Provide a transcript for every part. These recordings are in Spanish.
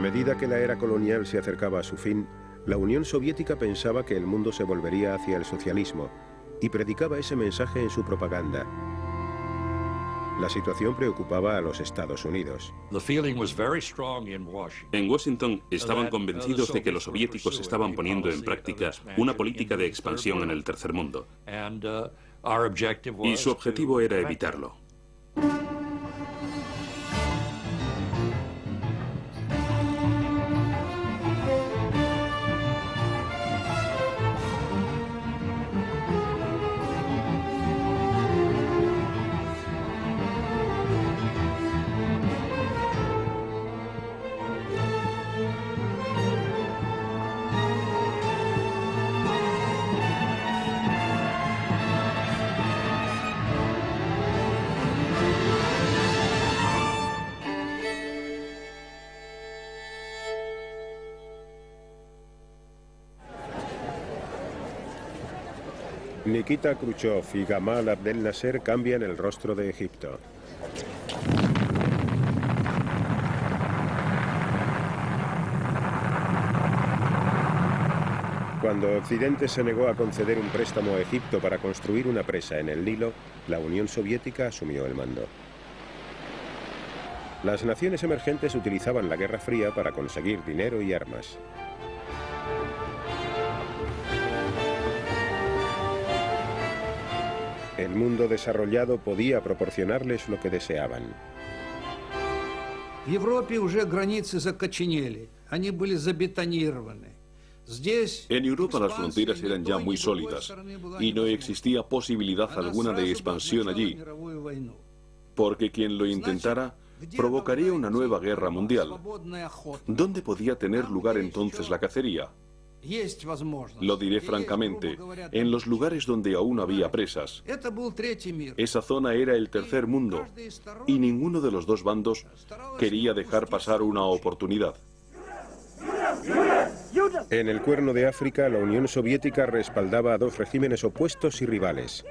medida que la era colonial se acercaba a su fin, la Unión Soviética pensaba que el mundo se volvería hacia el socialismo y predicaba ese mensaje en su propaganda. La situación preocupaba a los Estados Unidos. En Washington estaban convencidos de que los soviéticos estaban poniendo en práctica una política de expansión en el tercer mundo. Y su objetivo era evitarlo. Nikita Khrushchev y Gamal Abdel Nasser cambian el rostro de Egipto. Cuando Occidente se negó a conceder un préstamo a Egipto para construir una presa en el Nilo, la Unión Soviética asumió el mando. Las naciones emergentes utilizaban la Guerra Fría para conseguir dinero y armas. El mundo desarrollado podía proporcionarles lo que deseaban. En Europa las fronteras eran ya muy sólidas y no existía posibilidad alguna de expansión allí, porque quien lo intentara provocaría una nueva guerra mundial. ¿Dónde podía tener lugar entonces la cacería? Lo diré francamente, en los lugares donde aún había presas. Esa zona era el tercer mundo y ninguno de los dos bandos quería dejar pasar una oportunidad. En el Cuerno de África, la Unión Soviética respaldaba a dos regímenes opuestos y rivales.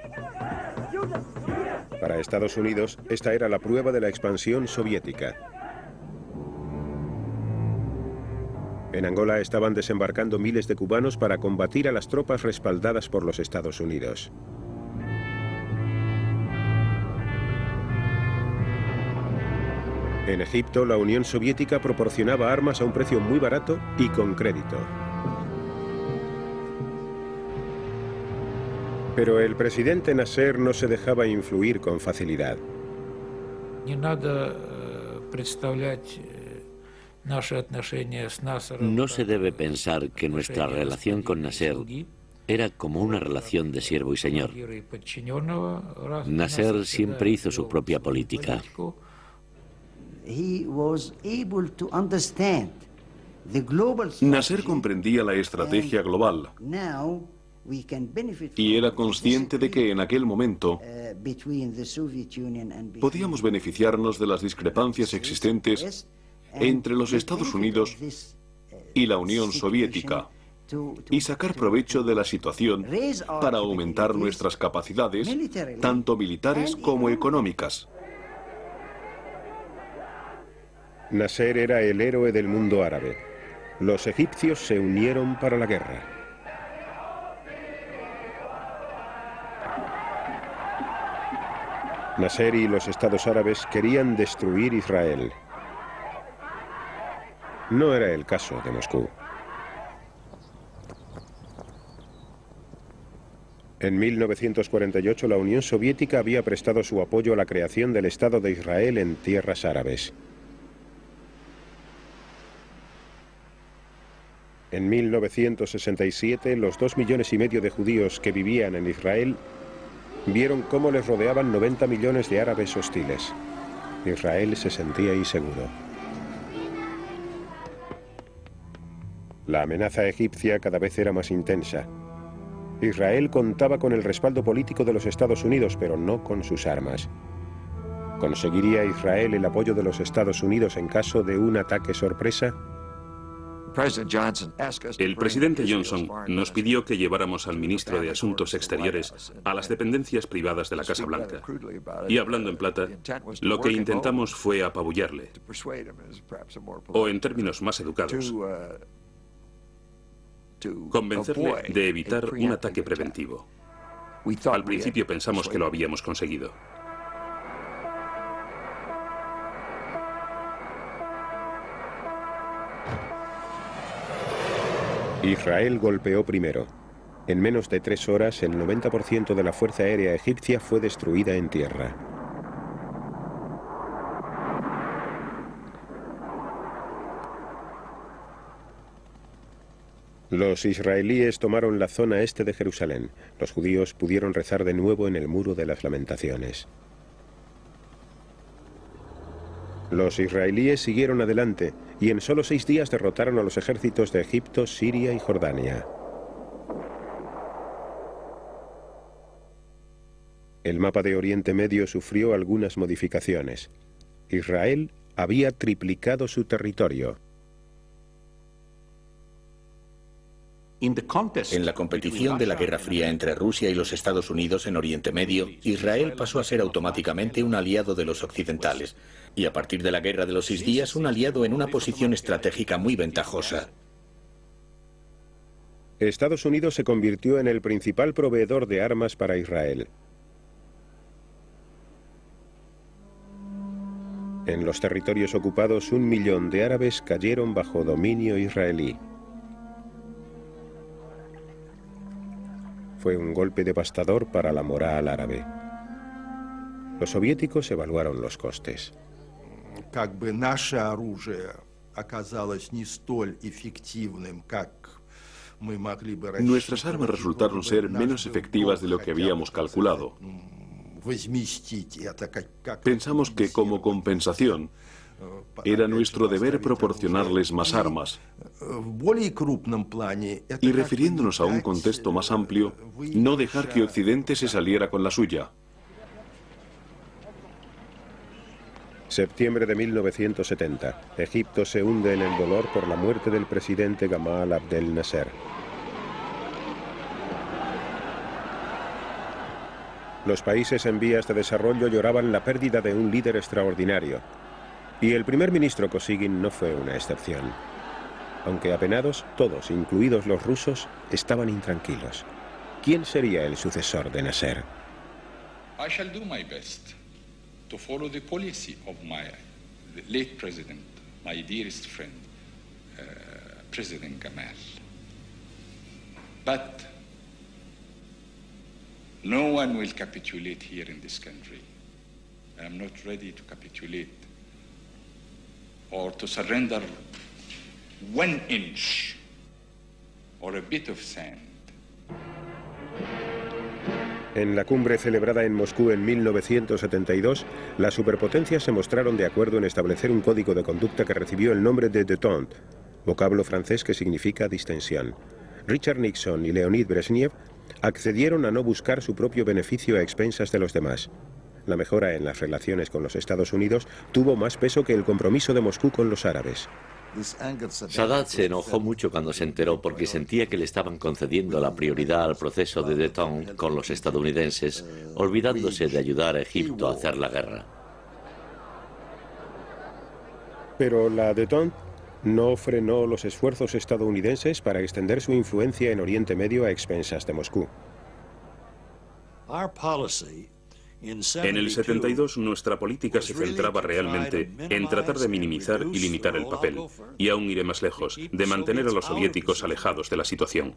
Para Estados Unidos, esta era la prueba de la expansión soviética. En Angola estaban desembarcando miles de cubanos para combatir a las tropas respaldadas por los Estados Unidos. En Egipto, la Unión Soviética proporcionaba armas a un precio muy barato y con crédito. Pero el presidente Nasser no se dejaba influir con facilidad. No se debe pensar que nuestra relación con Nasser era como una relación de siervo y señor. Nasser siempre hizo su propia política. Nasser comprendía la estrategia global y era consciente de que en aquel momento podíamos beneficiarnos de las discrepancias existentes entre los Estados Unidos y la Unión Soviética y sacar provecho de la situación para aumentar nuestras capacidades, tanto militares como económicas. Nasser era el héroe del mundo árabe. Los egipcios se unieron para la guerra. Nasser y los estados árabes querían destruir Israel. No era el caso de Moscú. En 1948, la Unión Soviética había prestado su apoyo a la creación del Estado de Israel en tierras árabes. En 1967, los 2,5 millones de judíos que vivían en Israel vieron cómo les rodeaban 90 millones de árabes hostiles. Israel se sentía inseguro. La amenaza egipcia cada vez era más intensa. Israel contaba con el respaldo político de los Estados Unidos, pero no con sus armas. ¿Conseguiría Israel el apoyo de los Estados Unidos en caso de un ataque sorpresa? El presidente Johnson nos pidió que lleváramos al ministro de Asuntos Exteriores a las dependencias privadas de la Casa Blanca. Y hablando en plata, lo que intentamos fue apabullarle. O en términos más educados, convencerle de evitar un ataque preventivo. Al principio pensamos que lo habíamos conseguido. Israel golpeó primero. En menos de 3 horas, el 90% de la fuerza aérea egipcia fue destruida en tierra. Los israelíes tomaron la zona este de Jerusalén. Los judíos pudieron rezar de nuevo en el Muro de las Lamentaciones. Los israelíes siguieron adelante y en solo 6 días derrotaron a los ejércitos de Egipto, Siria y Jordania. El mapa de Oriente Medio sufrió algunas modificaciones. Israel había triplicado su territorio. En la competición de la Guerra Fría entre Rusia y los Estados Unidos en Oriente Medio, Israel pasó a ser automáticamente un aliado de los occidentales y a partir de la Guerra de los 6 días un aliado en una posición estratégica muy ventajosa. Estados Unidos se convirtió en el principal proveedor de armas para Israel. En los territorios ocupados, 1 millón de árabes cayeron bajo dominio israelí. Fue un golpe devastador para la moral árabe. Los soviéticos evaluaron los costes. Nuestras armas resultaron ser menos efectivas de lo que habíamos calculado. Pensamos que como compensación era nuestro deber proporcionarles más armas. Y refiriéndonos a un contexto más amplio, no dejar que Occidente se saliera con la suya. Septiembre de 1970. Egipto se hunde en el dolor por la muerte del presidente Gamal Abdel Nasser. Los países en vías de desarrollo lloraban la pérdida de un líder extraordinario. Y el primer ministro Kosygin no fue una excepción. Aunque apenados, todos, incluidos los rusos, estaban intranquilos. ¿Quién sería el sucesor de Nasser? I shall do my best to follow the policy of my late president, my dearest friend, President Gamal. But no one will capitulate here in this country. I am not ready to capitulate or to surrender 1 inch or a bit of sand. En la cumbre celebrada en Moscú en 1972, las superpotencias se mostraron de acuerdo en establecer un código de conducta que recibió el nombre de détente, vocablo francés que significa distensión. Richard Nixon y Leonid Brezhnev accedieron a no buscar su propio beneficio a expensas de los demás. La mejora en las relaciones con los Estados Unidos tuvo más peso que el compromiso de Moscú con los árabes. Sadat se enojó mucho cuando se enteró porque sentía que le estaban concediendo la prioridad al proceso de détente con los estadounidenses, olvidándose de ayudar a Egipto a hacer la guerra. Pero la détente no frenó los esfuerzos estadounidenses para extender su influencia en Oriente Medio a expensas de Moscú. En el 72, nuestra política se centraba realmente en tratar de minimizar y limitar el papel, y aún iré más lejos, de mantener a los soviéticos alejados de la situación.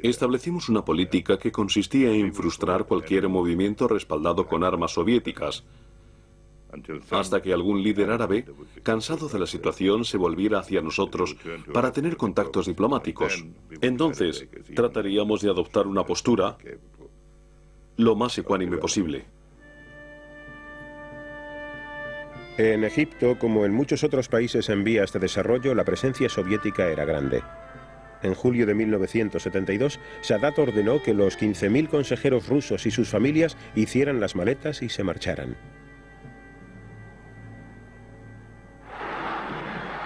Establecimos una política que consistía en frustrar cualquier movimiento respaldado con armas soviéticas, hasta que algún líder árabe, cansado de la situación, se volviera hacia nosotros para tener contactos diplomáticos. Entonces, trataríamos de adoptar una postura lo más ecuánime posible. En Egipto, como en muchos otros países en vías de desarrollo, la presencia soviética era grande. En julio de 1972, Sadat ordenó que los 15.000 consejeros rusos y sus familias hicieran las maletas y se marcharan.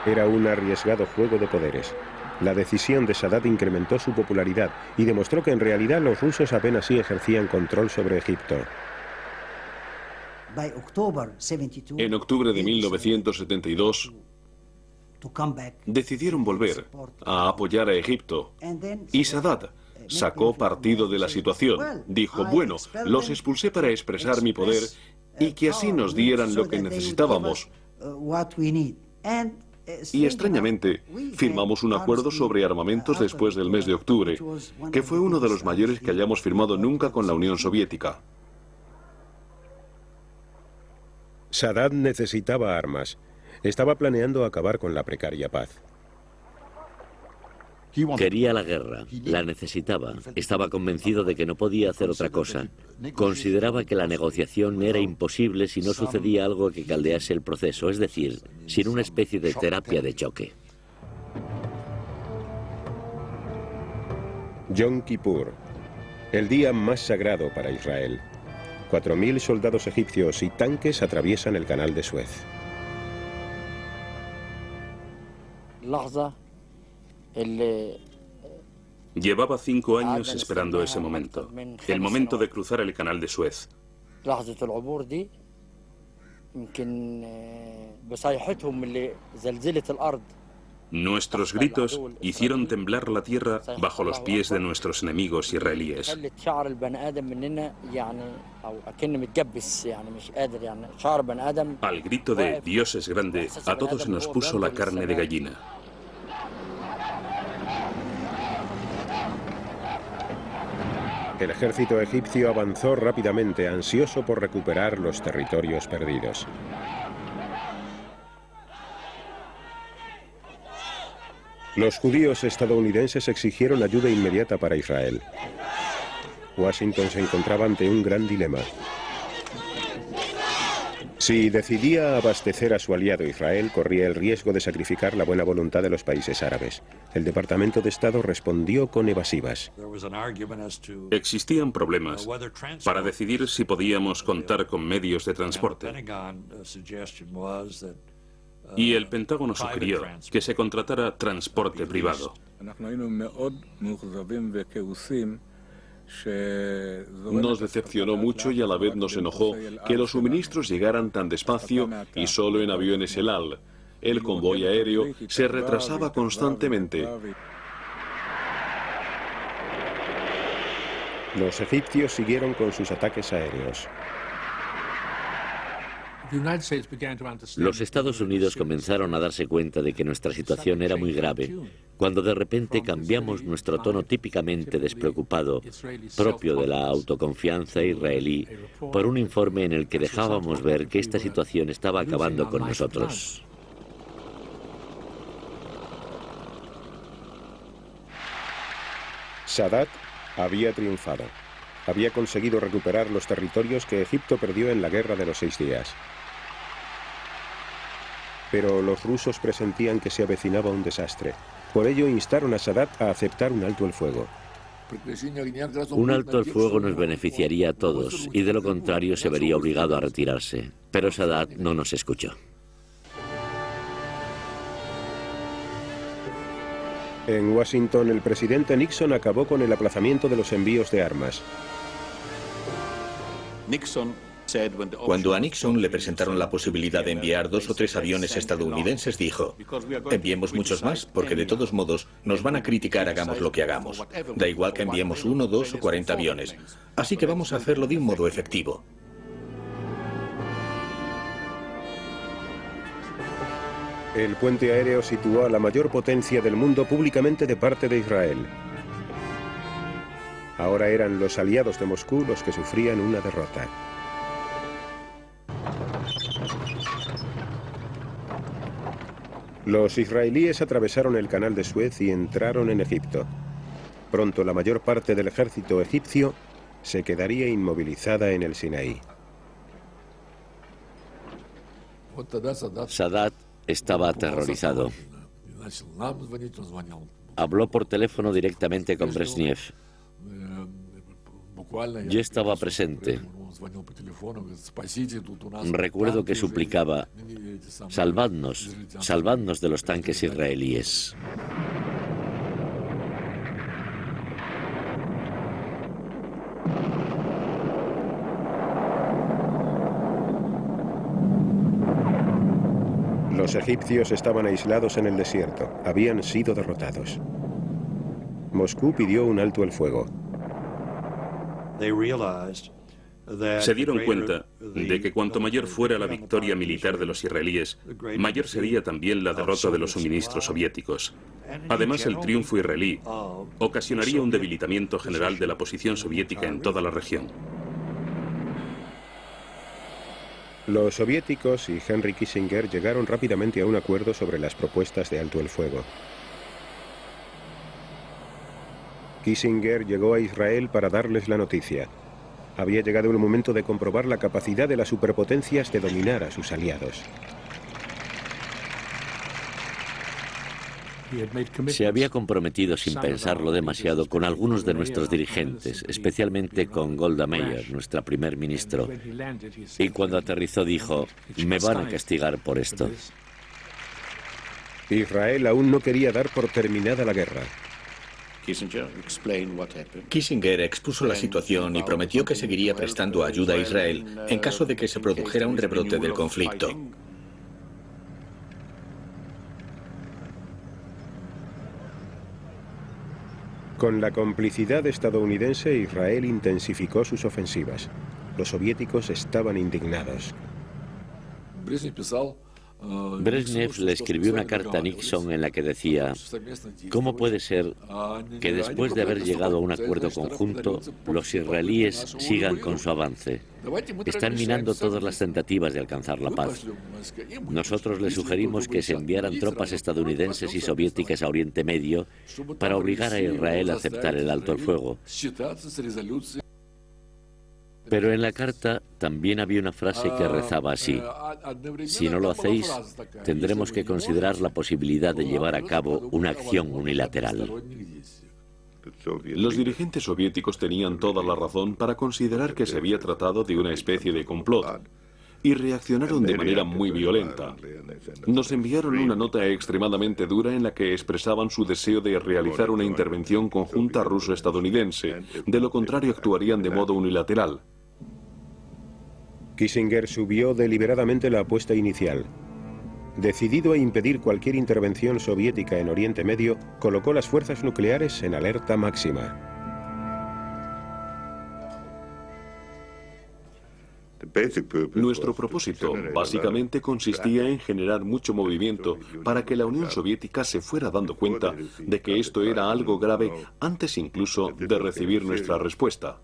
Era un arriesgado juego de poderes. La decisión de Sadat incrementó su popularidad y demostró que en realidad los rusos apenas sí ejercían control sobre Egipto. En octubre de 1972, decidieron volver a apoyar a Egipto y Sadat sacó partido de la situación. Dijo, bueno, los expulsé para expresar mi poder y que así nos dieran lo que necesitábamos. Y extrañamente, firmamos un acuerdo sobre armamentos después del mes de octubre, que fue uno de los mayores que hayamos firmado nunca con la Unión Soviética. Sadat necesitaba armas. Estaba planeando acabar con la precaria paz. Quería la guerra, la necesitaba, estaba convencido de que no podía hacer otra cosa. Consideraba que la negociación era imposible si no sucedía algo que caldease el proceso, es decir, sin una especie de terapia de choque. Yom Kippur, el día más sagrado para Israel. 4.000 soldados egipcios y tanques atraviesan el canal de Suez. Llevaba 5 años esperando ese momento, el momento de cruzar el canal de Suez. Nuestros gritos hicieron temblar la tierra bajo los pies de nuestros enemigos israelíes. Al grito de Dios es grande, a todos se nos puso la carne de gallina. El ejército egipcio avanzó rápidamente, ansioso por recuperar los territorios perdidos. Los judíos estadounidenses exigieron ayuda inmediata para Israel. Washington se encontraba ante un gran dilema. Si decidía abastecer a su aliado Israel, corría el riesgo de sacrificar la buena voluntad de los países árabes. El Departamento de Estado respondió con evasivas. Existían problemas para decidir si podíamos contar con medios de transporte. Y el Pentágono sugirió que se contratara transporte privado. Nos decepcionó mucho y a la vez nos enojó que los suministros llegaran tan despacio y solo en aviones El Al. El convoy aéreo se retrasaba constantemente. Los egipcios siguieron con sus ataques aéreos. Los Estados Unidos comenzaron a darse cuenta de que nuestra situación era muy grave, cuando de repente cambiamos nuestro tono típicamente despreocupado, propio de la autoconfianza israelí, por un informe en el que dejábamos ver que esta situación estaba acabando con nosotros. Sadat había triunfado. Había conseguido recuperar los territorios que Egipto perdió en la Guerra de los 6 días. Pero los rusos presentían que se avecinaba un desastre. Por ello instaron a Sadat a aceptar un alto el fuego. Un alto el fuego nos beneficiaría a todos y de lo contrario se vería obligado a retirarse. Pero Sadat no nos escuchó. En Washington, el presidente Nixon acabó con el aplazamiento de los envíos de armas. Cuando a Nixon le presentaron la posibilidad de enviar 2 o 3 aviones estadounidenses, dijo: enviemos muchos más, porque de todos modos nos van a criticar hagamos lo que hagamos. Da igual que enviemos 1, 2 o 40 aviones. Así que vamos a hacerlo de un modo efectivo. El puente aéreo situó a la mayor potencia del mundo públicamente de parte de Israel. Ahora eran los aliados de Moscú los que sufrían una derrota. Los israelíes atravesaron el canal de Suez y entraron en Egipto. Pronto la mayor parte del ejército egipcio se quedaría inmovilizada en el Sinaí. Sadat estaba aterrorizado. Habló por teléfono directamente con Brezhnev. Yo estaba presente. Recuerdo que suplicaba: salvadnos, salvadnos de los tanques israelíes. Los egipcios estaban aislados en el desierto, habían sido derrotados. Moscú pidió un alto el fuego. Se dieron cuenta de que cuanto mayor fuera la victoria militar de los israelíes, mayor sería también la derrota de los suministros soviéticos. Además, el triunfo israelí ocasionaría un debilitamiento general de la posición soviética en toda la región. Los soviéticos y Henry Kissinger llegaron rápidamente a un acuerdo sobre las propuestas de alto el fuego. Kissinger llegó a Israel para darles la noticia. Había llegado el momento de comprobar la capacidad de las superpotencias de dominar a sus aliados. Se había comprometido sin pensarlo demasiado con algunos de nuestros dirigentes, especialmente con Golda Meir, nuestra primer ministro. Y cuando aterrizó dijo: me van a castigar por esto. Israel aún no quería dar por terminada la guerra. Kissinger expuso la situación y prometió que seguiría prestando ayuda a Israel en caso de que se produjera un rebrote del conflicto. Con la complicidad estadounidense, Israel intensificó sus ofensivas. Los soviéticos estaban indignados. Brezhnev le escribió una carta a Nixon en la que decía: ¿cómo puede ser que después de haber llegado a un acuerdo conjunto, los israelíes sigan con su avance? Están minando todas las tentativas de alcanzar la paz. Nosotros les sugerimos que se enviaran tropas estadounidenses y soviéticas a Oriente Medio para obligar a Israel a aceptar el alto el fuego. Pero en la carta también había una frase que rezaba así: si no lo hacéis, tendremos que considerar la posibilidad de llevar a cabo una acción unilateral. Los dirigentes soviéticos tenían toda la razón para considerar que se había tratado de una especie de complot, y reaccionaron de manera muy violenta. Nos enviaron una nota extremadamente dura en la que expresaban su deseo de realizar una intervención conjunta ruso-estadounidense, de lo contrario actuarían de modo unilateral. Kissinger subió deliberadamente la apuesta inicial. Decidido a impedir cualquier intervención soviética en Oriente Medio, colocó las fuerzas nucleares en alerta máxima. Nuestro propósito básicamente consistía en generar mucho movimiento para que la Unión Soviética se fuera dando cuenta de que esto era algo grave antes incluso de recibir nuestra respuesta.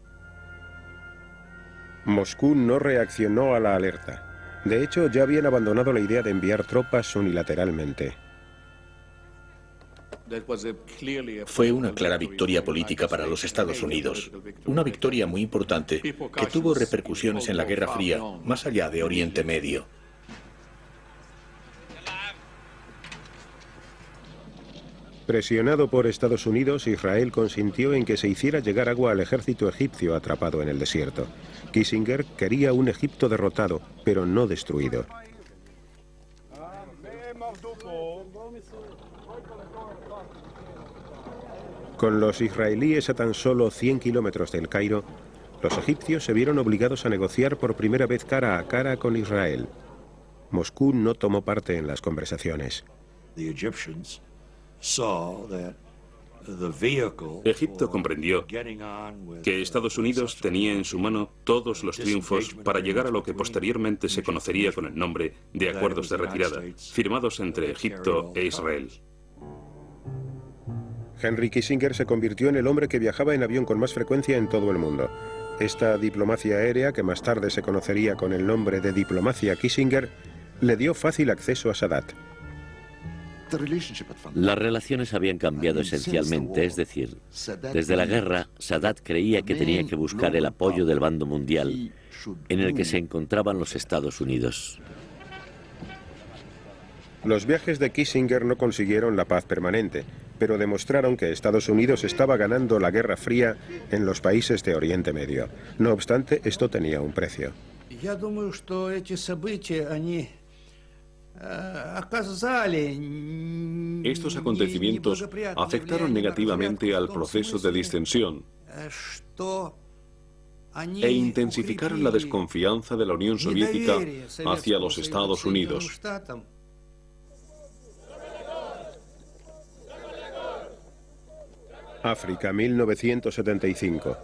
Moscú no reaccionó a la alerta. De hecho, ya habían abandonado la idea de enviar tropas unilateralmente. Fue una clara victoria política para los Estados Unidos. Una victoria muy importante que tuvo repercusiones en la Guerra Fría, más allá de Oriente Medio. Presionado por Estados Unidos, Israel consintió en que se hiciera llegar agua al ejército egipcio atrapado en el desierto. Kissinger quería un Egipto derrotado, pero no destruido. Con los israelíes a tan solo 100 kilómetros del Cairo, los egipcios se vieron obligados a negociar por primera vez cara a cara con Israel. Moscú no tomó parte en las conversaciones. Egipto comprendió que Estados Unidos tenía en su mano todos los triunfos para llegar a lo que posteriormente se conocería con el nombre de Acuerdos de Retirada, firmados entre Egipto e Israel. Henry Kissinger se convirtió en el hombre que viajaba en avión con más frecuencia en todo el mundo. Esta diplomacia aérea, que más tarde se conocería con el nombre de diplomacia Kissinger, le dio fácil acceso a Sadat. Las relaciones habían cambiado esencialmente, es decir, desde la guerra, Sadat creía que tenía que buscar el apoyo del bando mundial, en el que se encontraban los Estados Unidos. Los viajes de Kissinger no consiguieron la paz permanente. pero demostraron que Estados Unidos estaba ganando la Guerra Fría en los países de Oriente Medio. No obstante, esto tenía un precio. Estos acontecimientos afectaron negativamente al proceso de distensión e intensificaron la desconfianza de la Unión Soviética hacia los Estados Unidos. África, 1975.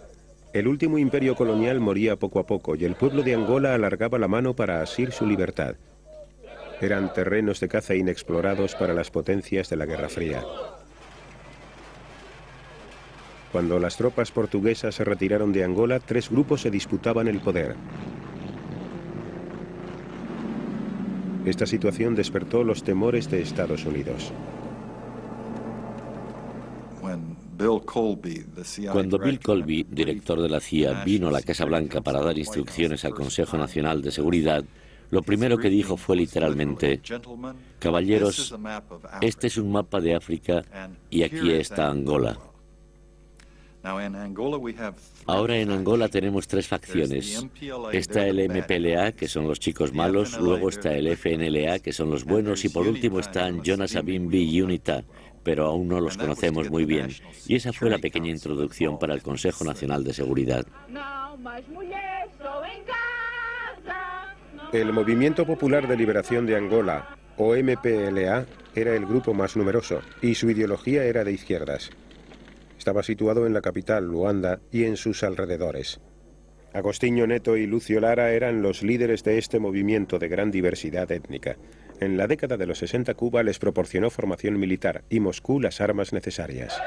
El último imperio colonial moría poco a poco y el pueblo de Angola alargaba la mano para asir su libertad. Eran terrenos de caza inexplorados para las potencias de la Guerra Fría. Cuando las tropas portuguesas se retiraron de Angola, 3 grupos se disputaban el poder. Esta situación despertó los temores de Estados Unidos. Cuando Bill Colby, director de la CIA, vino a la Casa Blanca para dar instrucciones al Consejo Nacional de Seguridad, lo primero que dijo fue literalmente: caballeros, este es un mapa de África y aquí está Angola. Ahora en Angola tenemos 3 facciones. Está el MPLA, que son los chicos malos, luego está el FNLA, que son los buenos, y por último están Jonas Savimbi y UNITA, pero aún no los conocemos muy bien. Y esa fue la pequeña introducción para el Consejo Nacional de Seguridad. El Movimiento Popular de Liberación de Angola, o MPLA, era el grupo más numeroso y su ideología era de izquierdas. Estaba situado en la capital, Luanda, y en sus alrededores. Agostinho Neto y Lucio Lara eran los líderes de este movimiento de gran diversidad étnica. En la década de los 60, Cuba les proporcionó formación militar y Moscú las armas necesarias.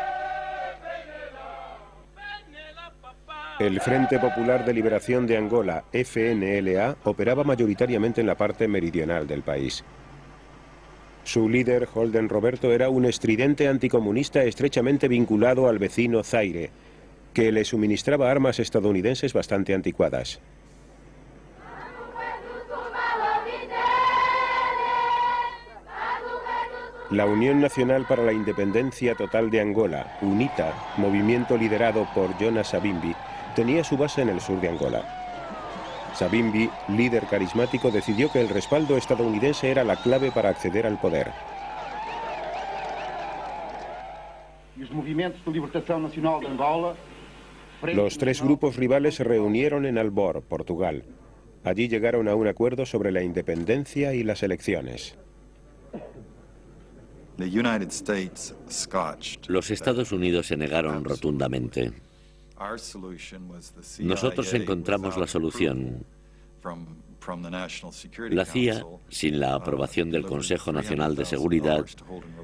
El Frente Popular de Liberación de Angola, FNLA, operaba mayoritariamente en la parte meridional del país. Su líder, Holden Roberto, era un estridente anticomunista estrechamente vinculado al vecino Zaire, que le suministraba armas estadounidenses bastante anticuadas. La Unión Nacional para la Independencia Total de Angola, UNITA, movimiento liderado por Jonas Savimbi, tenía su base en el sur de Angola. Savimbi, líder carismático, decidió que el respaldo estadounidense era la clave para acceder al poder. Los 3 grupos rivales se reunieron en Albor, Portugal. Allí llegaron a un acuerdo sobre la independencia y las elecciones. Los Estados Unidos se negaron rotundamente. Nosotros encontramos la solución. La CIA, sin la aprobación del Consejo Nacional de Seguridad,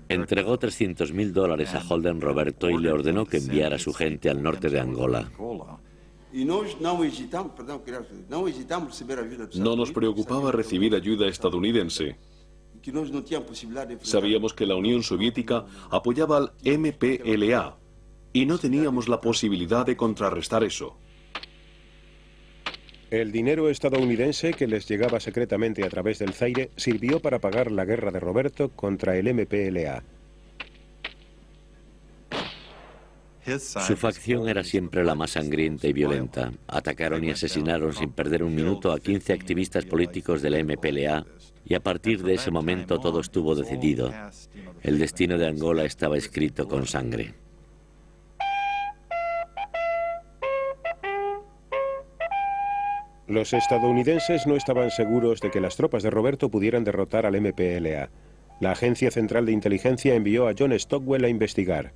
entregó $300.000 a Holden Roberto y le ordenó que enviara a su gente al norte de Angola. No nos preocupaba recibir ayuda estadounidense. Sabíamos que la Unión Soviética apoyaba al MPLA y no teníamos la posibilidad de contrarrestar eso. El dinero estadounidense que les llegaba secretamente a través del Zaire sirvió para pagar la guerra de Roberto contra el MPLA. Su facción era siempre la más sangrienta y violenta. Atacaron y asesinaron sin perder un minuto a 15 activistas políticos del MPLA y a partir de ese momento todo estuvo decidido. El destino de Angola estaba escrito con sangre. Los estadounidenses no estaban seguros de que las tropas de Roberto pudieran derrotar al MPLA. La Agencia Central de Inteligencia envió a John Stockwell a investigar.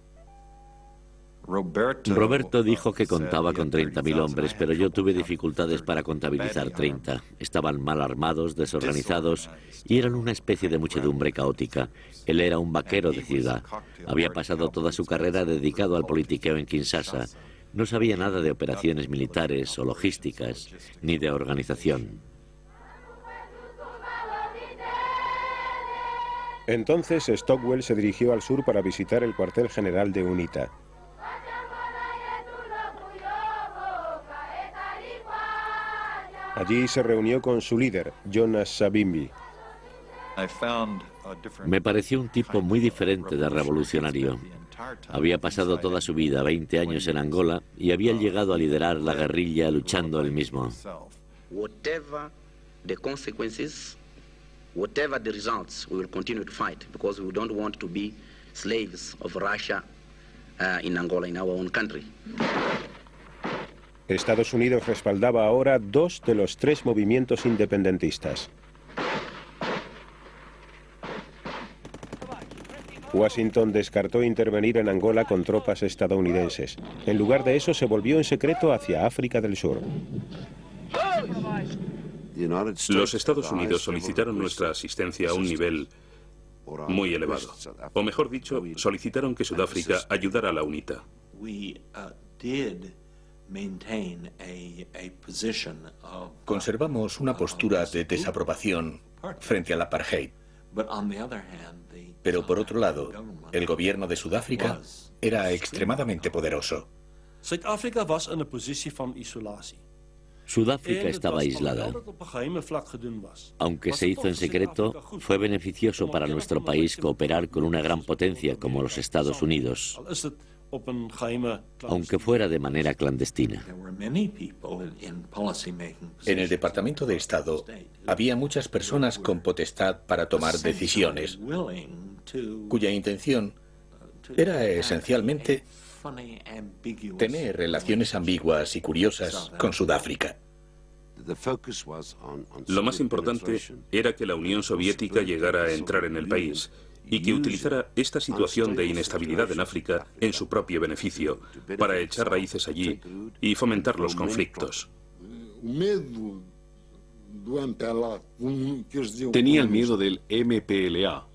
Roberto dijo que contaba con 30.000 hombres, pero yo tuve dificultades para contabilizar 30. Estaban mal armados, desorganizados y eran una especie de muchedumbre caótica. Él era un vaquero de ciudad. Había pasado toda su carrera dedicado al politiqueo en Kinshasa. No sabía nada de operaciones militares o logísticas, ni de organización. Entonces Stockwell se dirigió al sur para visitar el cuartel general de UNITA. Allí se reunió con su líder, Jonas Savimbi. Me pareció un tipo muy diferente de revolucionario. Había pasado toda su vida, 20 años en Angola, y había llegado a liderar la guerrilla luchando él mismo. Whatever the consequences, whatever the results, we will continue to fight because we don't want to be slaves of Russia in Angola, in our own country. Estados Unidos respaldaba ahora 2 de los 3 movimientos independentistas. Washington descartó intervenir en Angola con tropas estadounidenses. En lugar de eso, se volvió en secreto hacia África del Sur. Los Estados Unidos solicitaron nuestra asistencia a un nivel muy elevado. O mejor dicho, solicitaron que Sudáfrica ayudara a la UNITA. Conservamos una postura de desaprobación frente al apartheid. Pero por otro lado, el gobierno de Sudáfrica era extremadamente poderoso. Sudáfrica estaba aislada. Aunque se hizo en secreto, fue beneficioso para nuestro país cooperar con una gran potencia como los Estados Unidos, aunque fuera de manera clandestina. En el Departamento de Estado había muchas personas con potestad para tomar decisiones, cuya intención era esencialmente tener relaciones ambiguas y curiosas con Sudáfrica. Lo más importante era que la Unión Soviética llegara a entrar en el país y que utilizara esta situación de inestabilidad en África en su propio beneficio, para echar raíces allí y fomentar los conflictos. Tenía el miedo del MPLA.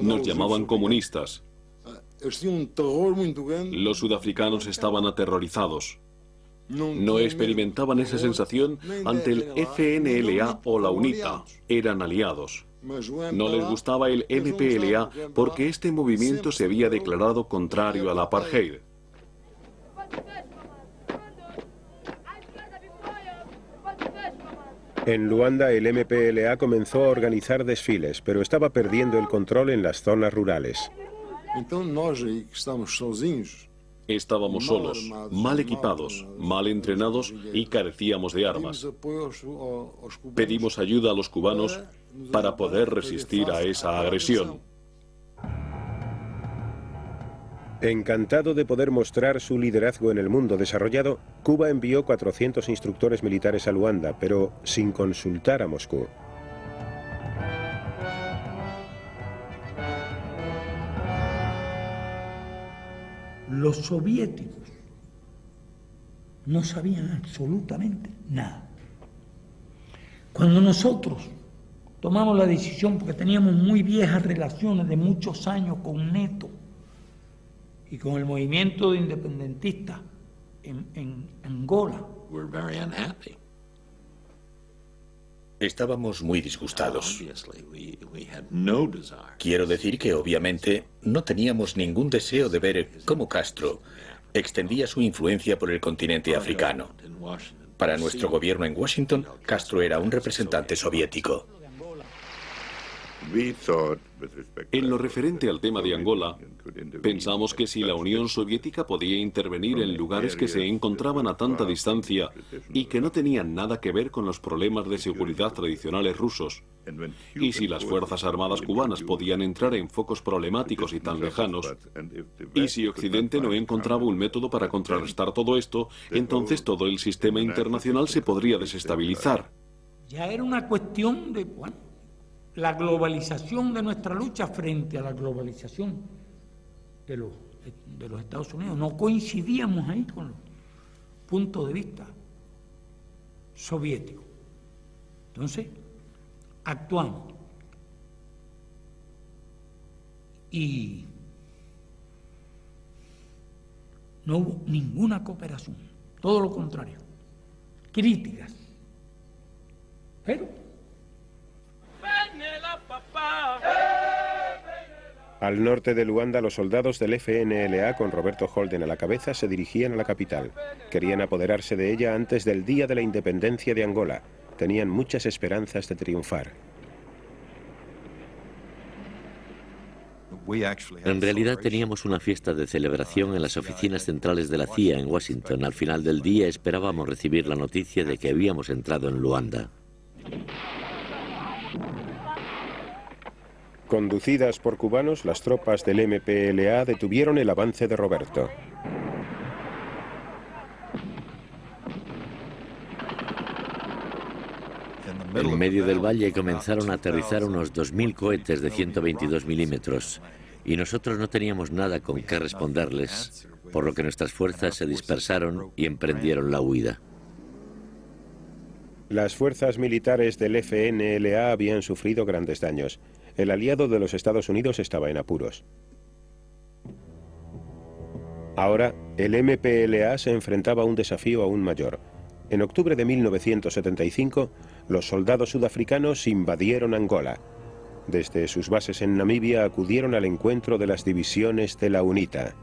Nos llamaban comunistas. Los sudafricanos estaban aterrorizados. No experimentaban esa sensación ante el FNLA o la UNITA. Eran aliados. No les gustaba el MPLA porque este movimiento se había declarado contrario al apartheid. En Luanda, el MPLA comenzó a organizar desfiles, pero estaba perdiendo el control en las zonas rurales. Estábamos solos, mal equipados, mal entrenados y carecíamos de armas. Pedimos ayuda a los cubanos para poder resistir a esa agresión. Encantado de poder mostrar su liderazgo en el mundo desarrollado, Cuba envió 400 instructores militares a Luanda, pero sin consultar a Moscú. Los soviéticos no sabían absolutamente nada. Cuando nosotros tomamos la decisión, porque teníamos muy viejas relaciones de muchos años con Neto y con el movimiento independentista en Angola, estábamos muy disgustados. Quiero decir que obviamente no teníamos ningún deseo de ver cómo Castro extendía su influencia por el continente africano. Para nuestro gobierno en Washington, Castro era un representante soviético. En lo referente al tema de Angola, pensamos que si la Unión Soviética podía intervenir en lugares que se encontraban a tanta distancia y que no tenían nada que ver con los problemas de seguridad tradicionales rusos, y si las Fuerzas Armadas cubanas podían entrar en focos problemáticos y tan lejanos, y si Occidente no encontraba un método para contrarrestar todo esto, entonces todo el sistema internacional se podría desestabilizar. ya era una cuestión de la globalización de nuestra lucha frente a la globalización de los Estados Unidos. No coincidíamos ahí con los puntos de vista soviéticos. Entonces, actuamos. Y no hubo ninguna cooperación, todo lo contrario, críticas. Pero al norte de Luanda, los soldados del FNLA, con Roberto Holden a la cabeza, se dirigían a la capital. Querían apoderarse de ella antes del día de la independencia de Angola. Tenían muchas esperanzas de triunfar. En realidad teníamos una fiesta de celebración en las oficinas centrales de la CIA en Washington. Al final del día esperábamos recibir la noticia de que habíamos entrado en Luanda. Conducidas por cubanos, las tropas del MPLA detuvieron el avance de Roberto. En medio del valle comenzaron a aterrizar unos 2000 cohetes de 122 milímetros y nosotros no teníamos nada con qué responderles, por lo que nuestras fuerzas se dispersaron y emprendieron la huida. Las fuerzas militares del FNLA habían sufrido grandes daños. El aliado de los Estados Unidos estaba en apuros. Ahora, el MPLA se enfrentaba a un desafío aún mayor. En octubre de 1975, los soldados sudafricanos invadieron Angola. Desde sus bases en Namibia acudieron al encuentro de las divisiones de la UNITA.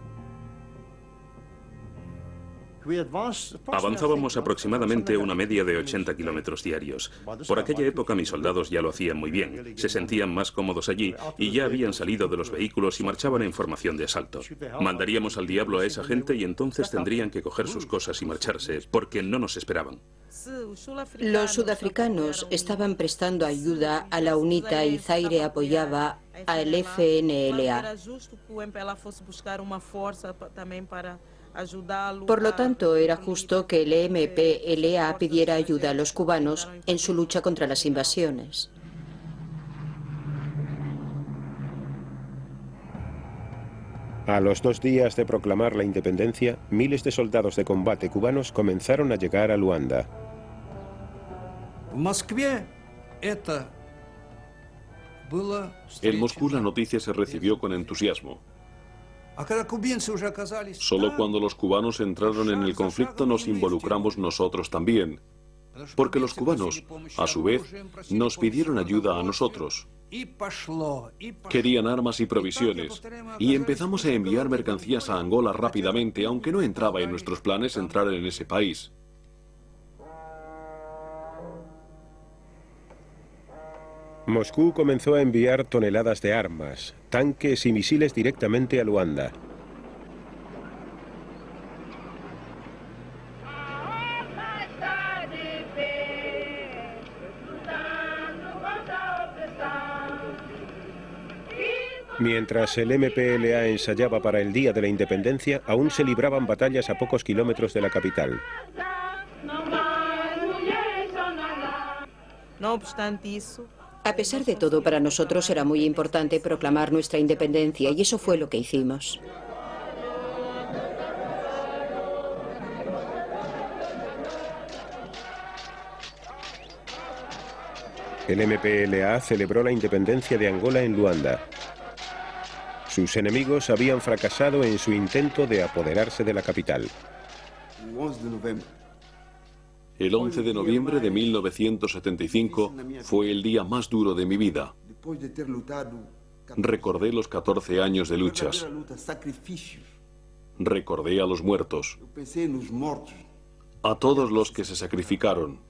Avanzábamos aproximadamente una media de 80 kilómetros diarios. Por aquella época mis soldados ya lo hacían muy bien, se sentían más cómodos allí y ya habían salido de los vehículos y marchaban en formación de asalto. Mandaríamos al diablo a esa gente y entonces tendrían que coger sus cosas y marcharse, porque no nos esperaban. Los sudafricanos estaban prestando ayuda a la UNITA y Zaire apoyaba al FNLA. Por lo tanto, era justo que el MPLA pidiera ayuda a los cubanos en su lucha contra las invasiones. A los 2 días de proclamar la independencia, miles de soldados de combate cubanos comenzaron a llegar a Luanda. En Moscú la noticia se recibió con entusiasmo. Solo cuando los cubanos entraron en el conflicto nos involucramos nosotros también, porque los cubanos, a su vez, nos pidieron ayuda a nosotros. Querían armas y provisiones, y empezamos a enviar mercancías a Angola rápidamente, aunque no entraba en nuestros planes entrar en ese país. Moscú comenzó a enviar toneladas de armas, tanques y misiles directamente a Luanda. Mientras el MPLA ensayaba para el Día de la Independencia, aún se libraban batallas a pocos kilómetros de la capital. No obstante eso, a pesar de todo, para nosotros era muy importante proclamar nuestra independencia y eso fue lo que hicimos. El MPLA celebró la independencia de Angola en Luanda. Sus enemigos habían fracasado en su intento de apoderarse de la capital. El 11 de noviembre de 1975 fue el día más duro de mi vida. Recordé los 14 años de luchas. Recordé a los muertos, a todos los que se sacrificaron.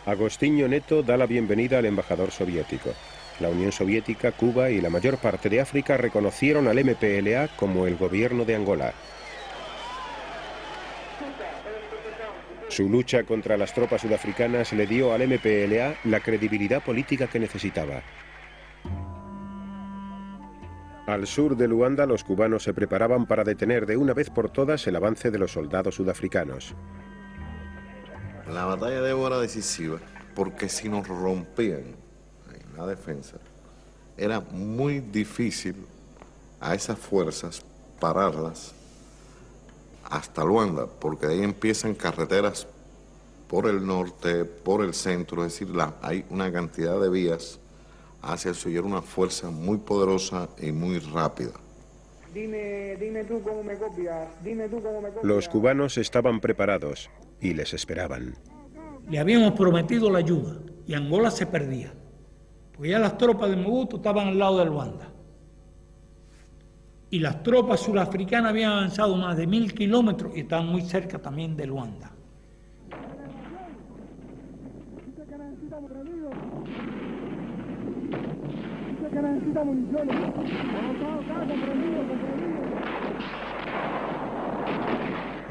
Agostinho Neto da la bienvenida al embajador soviético. La Unión Soviética, Cuba y la mayor parte de África reconocieron al MPLA como el gobierno de Angola. Su lucha contra las tropas sudafricanas le dio al MPLA la credibilidad política que necesitaba. Al sur de Luanda, los cubanos se preparaban para detener de una vez por todas el avance de los soldados sudafricanos. La batalla de Ebo era decisiva porque si nos rompían en la defensa, era muy difícil a esas fuerzas pararlas hasta Luanda, porque de ahí empiezan carreteras por el norte, por el centro, es decir, hay una cantidad de vías hacia el sur. Era una fuerza muy poderosa y muy rápida. Dime tú cómo me copias, Los cubanos estaban preparados y les esperaban. Le habíamos prometido la ayuda y Angola se perdía, porque ya las tropas de Mobutu estaban al lado de Luanda. Y las tropas surafricanas habían avanzado más de 1000 kilómetros y estaban muy cerca también de Luanda.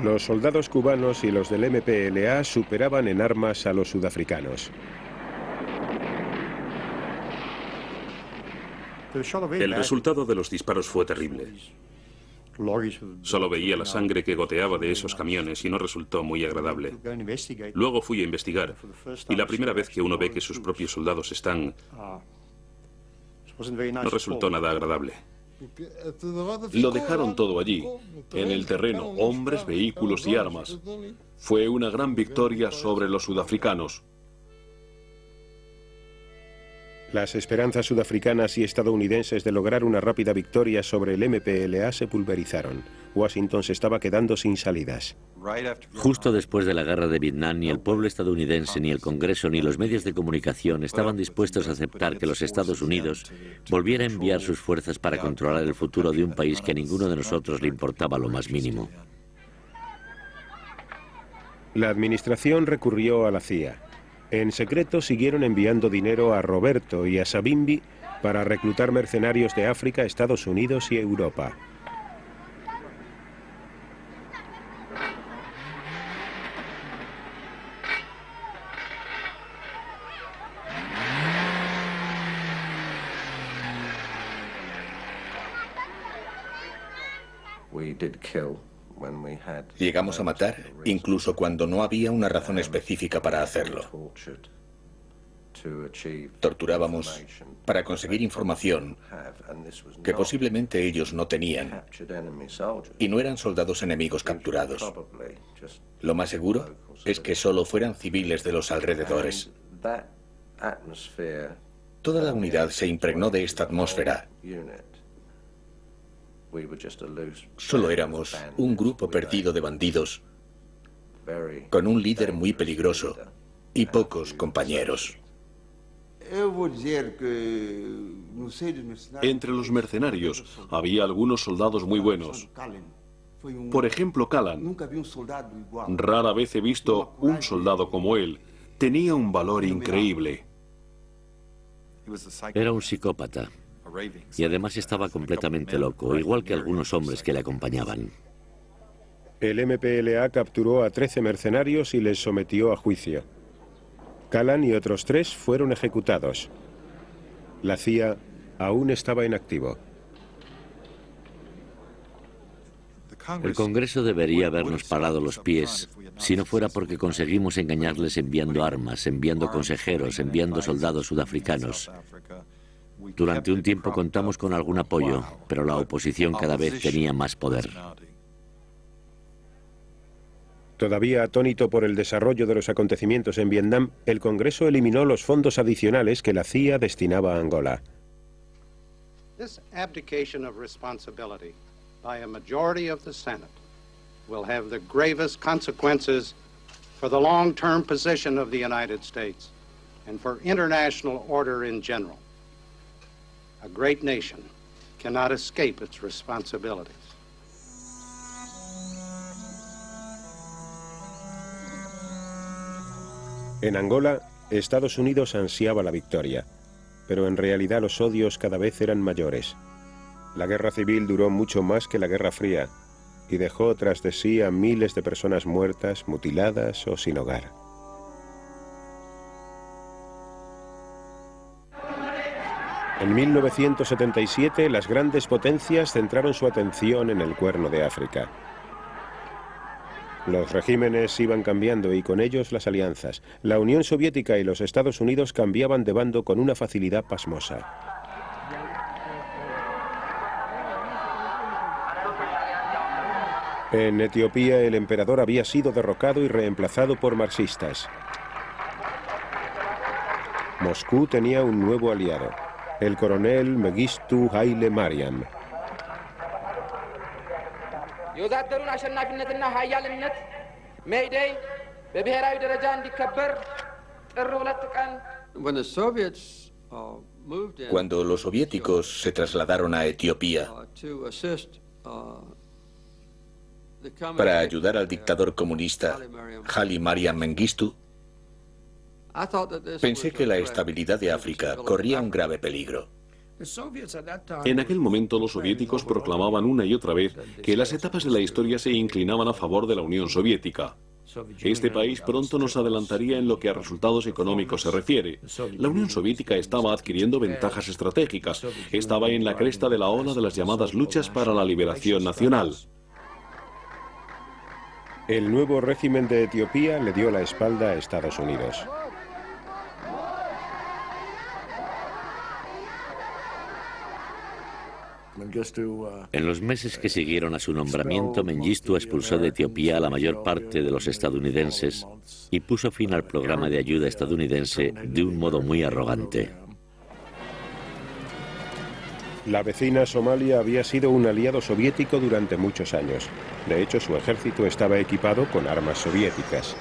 Los soldados cubanos y los del MPLA superaban en armas a los sudafricanos. El resultado de los disparos fue terrible. Solo veía la sangre que goteaba de esos camiones y no resultó muy agradable. Luego fui a investigar, y la primera vez que uno ve que sus propios soldados están... no resultó nada agradable. Lo dejaron todo allí, en el terreno, hombres, vehículos y armas. Fue una gran victoria sobre los sudafricanos. Las esperanzas sudafricanas y estadounidenses de lograr una rápida victoria sobre el MPLA se pulverizaron. Washington se estaba quedando sin salidas. Justo después de la guerra de Vietnam, ni el pueblo estadounidense, ni el Congreso, ni los medios de comunicación estaban dispuestos a aceptar que los Estados Unidos volviera a enviar sus fuerzas para controlar el futuro de un país que a ninguno de nosotros le importaba lo más mínimo. La administración recurrió a la CIA. En secreto siguieron enviando dinero a Roberto y a Savimbi para reclutar mercenarios de África, Estados Unidos y Europa. Llegamos a matar, incluso cuando no había una razón específica para hacerlo. Torturábamos para conseguir información que posiblemente ellos no tenían, y no eran soldados enemigos capturados. Lo más seguro es que solo fueran civiles de los alrededores. Toda la unidad se impregnó de esta atmósfera. Solo éramos un grupo perdido de bandidos, con un líder muy peligroso y pocos compañeros. Entre los mercenarios había algunos soldados muy buenos. Por ejemplo, Callan. Rara vez he visto un soldado como él. Tenía un valor increíble. Era un psicópata. Y además estaba completamente loco, igual que algunos hombres que le acompañaban. El MPLA capturó a 13 mercenarios y les sometió a juicio. Callan y otros 3 fueron ejecutados. La CIA aún estaba en activo. El Congreso debería habernos parado los pies si no fuera porque conseguimos engañarles enviando armas, enviando consejeros, enviando soldados sudafricanos. Durante un tiempo contamos con algún apoyo, pero la oposición cada vez tenía más poder. Todavía atónito por el desarrollo de los acontecimientos en Vietnam, el Congreso eliminó los fondos adicionales que la CIA destinaba a Angola. This abdication of responsibility by a majority of the Senate will have the gravest consequences for the long-term position of the United States and for international order in general. A great nation cannot escape its responsibilities. En Angola, Estados Unidos ansiaba la victoria, pero en realidad los odios cada vez eran mayores. La guerra civil duró mucho más que la Guerra Fría y dejó tras de sí a miles de personas muertas, mutiladas o sin hogar. En 1977, las grandes potencias centraron su atención en el Cuerno de África. Los regímenes iban cambiando y con ellos las alianzas. La Unión Soviética y los Estados Unidos cambiaban de bando con una facilidad pasmosa. En Etiopía, el emperador había sido derrocado y reemplazado por marxistas. Moscú tenía un nuevo aliado, el coronel Mengistu Haile Mariam. Cuando los soviéticos se trasladaron a Etiopía para ayudar al dictador comunista Haile Mariam Mengistu, Pensé que la estabilidad de África corría un grave peligro. En aquel momento los soviéticos proclamaban una y otra vez que las etapas de la historia se inclinaban a favor de la Unión Soviética. Este país pronto nos adelantaría en lo que a resultados económicos se refiere. La Unión Soviética estaba adquiriendo ventajas estratégicas, estaba en la cresta de la ola de las llamadas luchas para la liberación nacional. El nuevo régimen de Etiopía le dio la espalda a Estados Unidos. En los meses que siguieron a su nombramiento, Mengistu expulsó de Etiopía a la mayor parte de los estadounidenses y puso fin al programa de ayuda estadounidense de un modo muy arrogante. La vecina Somalia había sido un aliado soviético durante muchos años. De hecho, su ejército estaba equipado con armas soviéticas.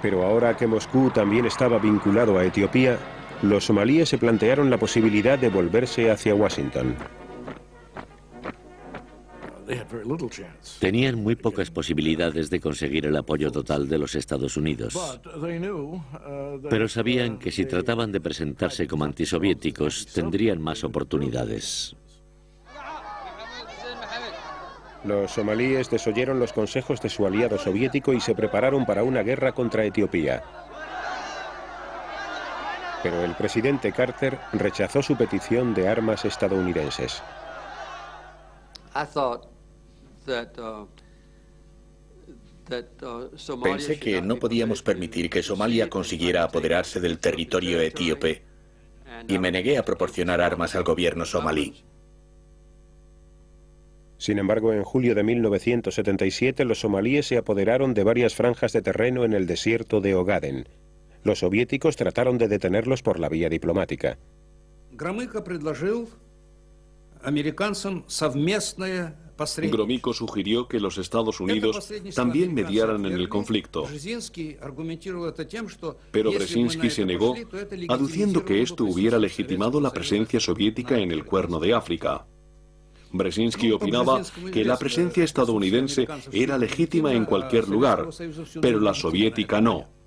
Pero ahora que Moscú también estaba vinculado a Etiopía, los somalíes se plantearon la posibilidad de volverse hacia Washington. Tenían muy pocas posibilidades de conseguir el apoyo total de los Estados Unidos. Pero sabían que si trataban de presentarse como antisoviéticos, tendrían más oportunidades. Los somalíes desoyeron los consejos de su aliado soviético y se prepararon para una guerra contra Etiopía. Pero el presidente Carter rechazó su petición de armas estadounidenses. Pensé que no podíamos permitir que Somalia consiguiera apoderarse del territorio etíope y me negué a proporcionar armas al gobierno somalí. Sin embargo, en julio de 1977 los somalíes se apoderaron de varias franjas de terreno en el desierto de Ogaden. Los soviéticos trataron de detenerlos por la vía diplomática. Gromyko sugirió que los Estados Unidos también mediaran en el conflicto. Pero Brzezinski se negó, aduciendo que esto hubiera legitimado la presencia soviética en el Cuerno de África. Brzezinski opinaba que la presencia estadounidense era legítima en cualquier lugar, pero la soviética no.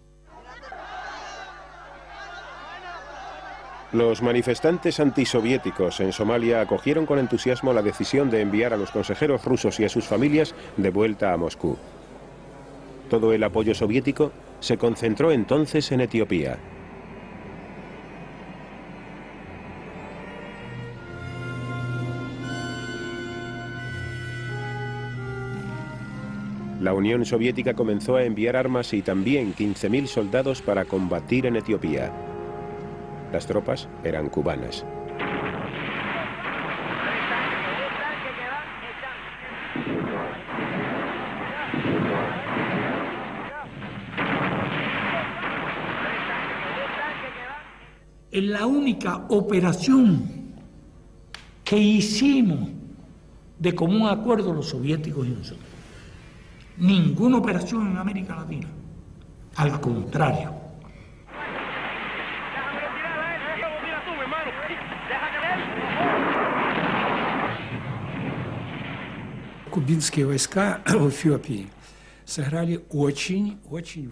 Los manifestantes antisoviéticos en Somalia acogieron con entusiasmo la decisión de enviar a los consejeros rusos y a sus familias de vuelta a Moscú. Todo el apoyo soviético se concentró entonces en Etiopía. La Unión Soviética comenzó a enviar armas y también 15.000 soldados para combatir en Etiopía. Las tropas eran cubanas. Es la única operación que hicimos de común acuerdo los soviéticos y nosotros. Ninguna operación en América Latina. Al contrario.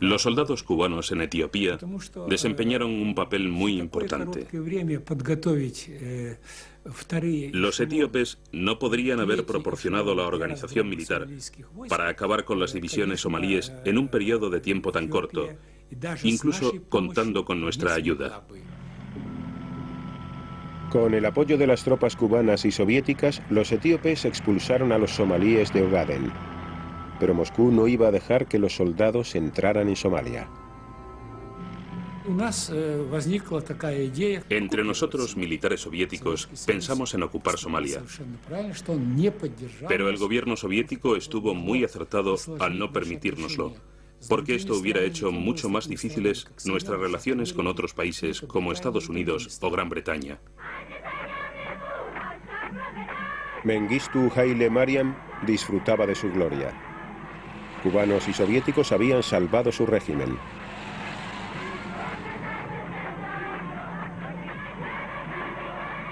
Los soldados cubanos en Etiopía desempeñaron un papel muy importante. Los etíopes no podrían haber proporcionado la organización militar para acabar con las divisiones somalíes en un periodo de tiempo tan corto, incluso contando con nuestra ayuda. Con el apoyo de las tropas cubanas y soviéticas, los etíopes expulsaron a los somalíes de Ogaden. Pero Moscú no iba a dejar que los soldados entraran en Somalia. Entre nosotros, militares soviéticos, pensamos en ocupar Somalia. Pero el gobierno soviético estuvo muy acertado al no permitírnoslo, porque esto hubiera hecho mucho más difíciles nuestras relaciones con otros países como Estados Unidos o Gran Bretaña. Mengistu Haile Mariam disfrutaba de su gloria. Cubanos y soviéticos habían salvado su régimen.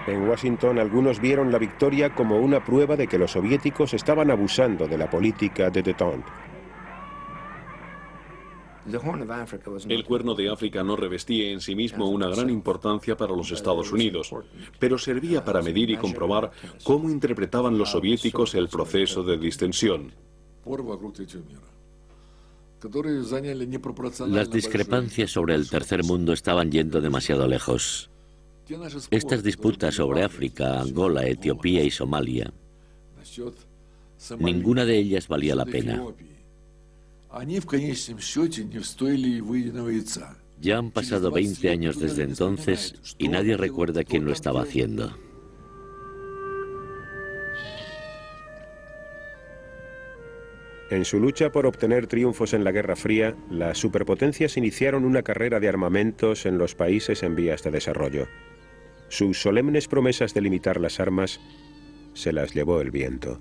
En Washington, algunos vieron la victoria como una prueba de que los soviéticos estaban abusando de la política de détente. El Cuerno de África no revestía en sí mismo una gran importancia para los Estados Unidos, pero servía para medir y comprobar cómo interpretaban los soviéticos el proceso de distensión. Las discrepancias sobre el tercer mundo estaban yendo demasiado lejos. Estas disputas sobre África, Angola, Etiopía y Somalia, ninguna de ellas valía la pena. Ya han pasado 20 años desde entonces y nadie recuerda quién lo estaba haciendo. En su lucha por obtener triunfos en la Guerra Fría, las superpotencias iniciaron una carrera de armamentos en los países en vías de desarrollo. Sus solemnes promesas de limitar las armas se las llevó el viento.